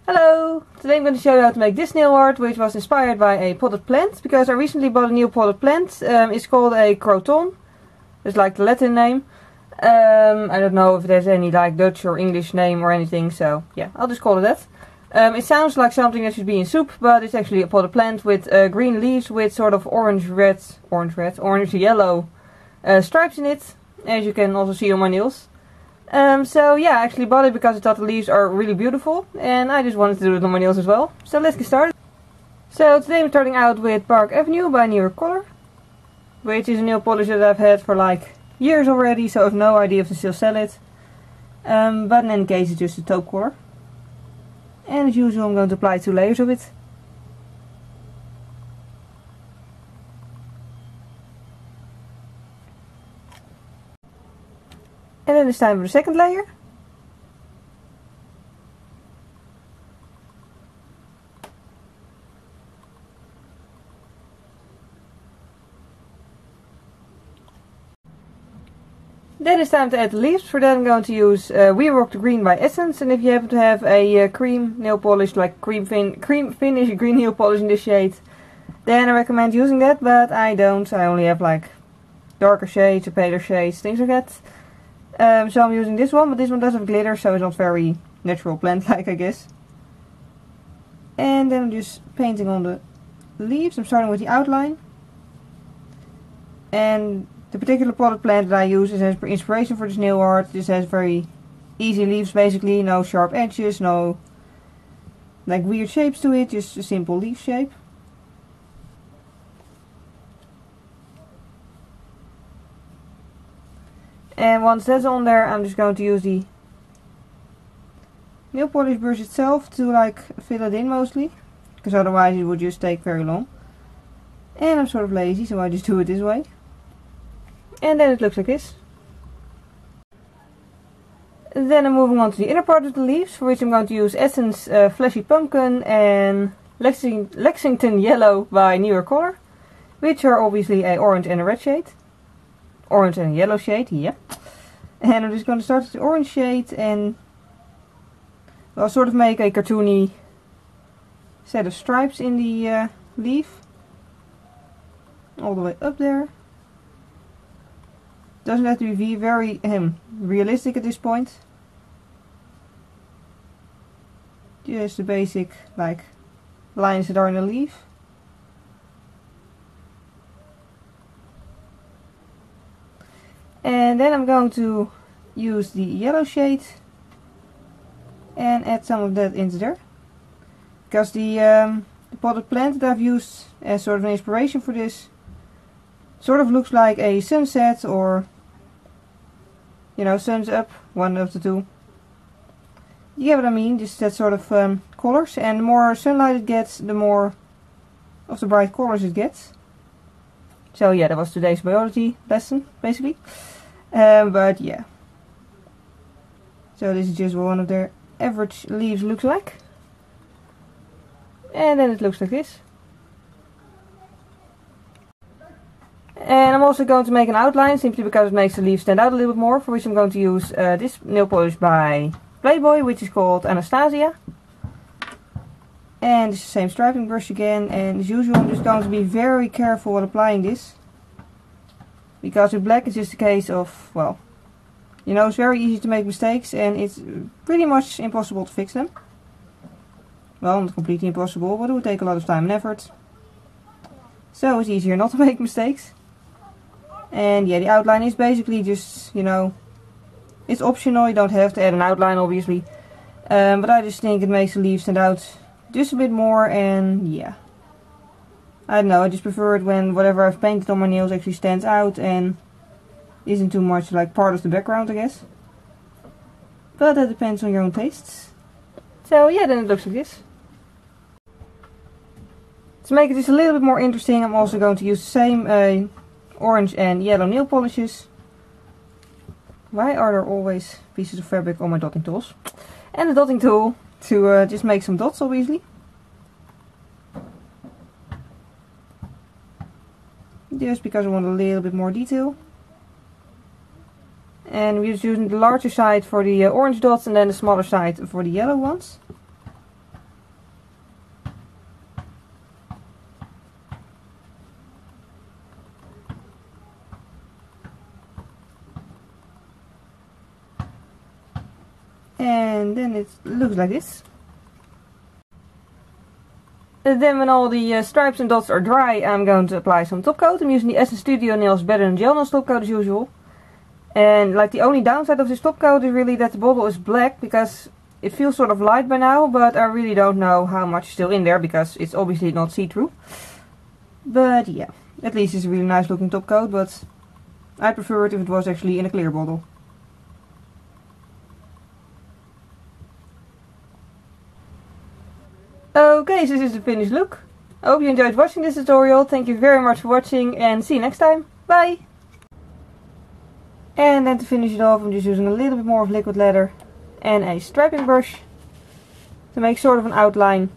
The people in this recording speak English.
Hello! Today I'm going to show you how to make this nail art, which was inspired by a potted plant, because I recently bought a new potted plant. It's called a Croton. It's like the Latin name. I don't know if there's any like Dutch or English name or anything, so yeah, I'll just call it that. It sounds like something that should be in soup, but it's actually a potted plant with green leaves with sort of orange yellow stripes in it, as you can also see on my nails. So yeah, I actually bought it because I thought the leaves are really beautiful and I just wanted to do it on my nails as well. So let's get started. So today I'm starting out with Park Avenue by New York Color, which is a nail polish that I've had for like years already, so I have no idea if they still sell it. But in any case it's just a taupe color. And as usual I'm going to apply 2 layers of it. And then it's time for the second layer. Then it's time to add the leaves. For that I'm going to use We Rock the Green by Essence. And if you happen to have a cream nail polish, like cream finish green nail polish in this shade, then I recommend using that, but I don't. I only have like darker shades or paler shades, things like that. So I'm using this one, but this one does have glitter, so it's not very natural plant-like, I guess. And then I'm just painting on the leaves. I'm starting with the outline. And the particular potted plant that I use is as inspiration for this nail art. This has very easy leaves basically, no sharp edges, no like weird shapes to it, just a simple leaf shape. And once that's on there, I'm just going to use the nail polish brush itself to like fill it in mostly, because otherwise it would just take very long. And I'm sort of lazy, so I just do it this way. And then it looks like this. Then I'm moving on to the inner part of the leaves, for which I'm going to use Essence Fleshy Pumpkin and Lexington Yellow by New York Color, which are obviously a orange and a red shade. Orange and yellow shade, yeah. And I'm just going to start with the orange shade and well, sort of make a cartoony set of stripes in the leaf. All the way up there. Doesn't have to be very realistic at this point. Just the basic like lines that are in the leaf. And then I'm going to use the yellow shade and add some of that into there. Because the potted plant that I've used as sort of an inspiration for this sort of looks like a sunset, or you know, sun's up, one of the two. You get what I mean, just that sort of colors. And the more sunlight it gets, the more of the bright colors it gets. So yeah, that was today's biology lesson, basically. But yeah. So this is just what one of their average leaves looks like. And then it looks like this. And I'm also going to make an outline, simply because it makes the leaves stand out a little bit more, for which I'm going to use this nail polish by Playboy, which is called Anastasia. And it's the same striping brush again, and as usual I'm just going to be very careful when applying this. Because with black it's just a case of, well, you know, it's very easy to make mistakes and it's pretty much impossible to fix them. Well, not completely impossible, but it would take a lot of time and effort. So it's easier not to make mistakes. And yeah, the outline is basically just, you know, it's optional, you don't have to add an outline obviously. But I just think it makes the leaves stand out just a bit more, and yeah. I don't know, I just prefer it when whatever I've painted on my nails actually stands out and isn't too much like part of the background, I guess. But that depends on your own tastes. So yeah, then it looks like this. To make it just a little bit more interesting, I'm also going to use the same orange and yellow nail polishes. Why are there always pieces of fabric on my dotting tools? And the dotting tool to just make some dots, obviously. Just because I want a little bit more detail. And we're just using the larger side for the orange dots and then the smaller side for the yellow ones. and it looks like this. And then when all the stripes and dots are dry, I'm going to apply some top coat. I'm using the Essence Studio Nails Better Than Gel Nails top coat as usual. And like the only downside of this top coat is really that the bottle is black, because it feels sort of light by now, but I really don't know how much is still in there because it's obviously not see-through. But yeah, at least it's a really nice looking top coat, but I prefer it if it was actually in a clear bottle. Okay, so this is the finished look. I hope you enjoyed watching this tutorial. Thank you very much for watching and see you next time. Bye! And then to finish it off, I'm just using a little bit more of liquid leather and a striping brush to make sort of an outline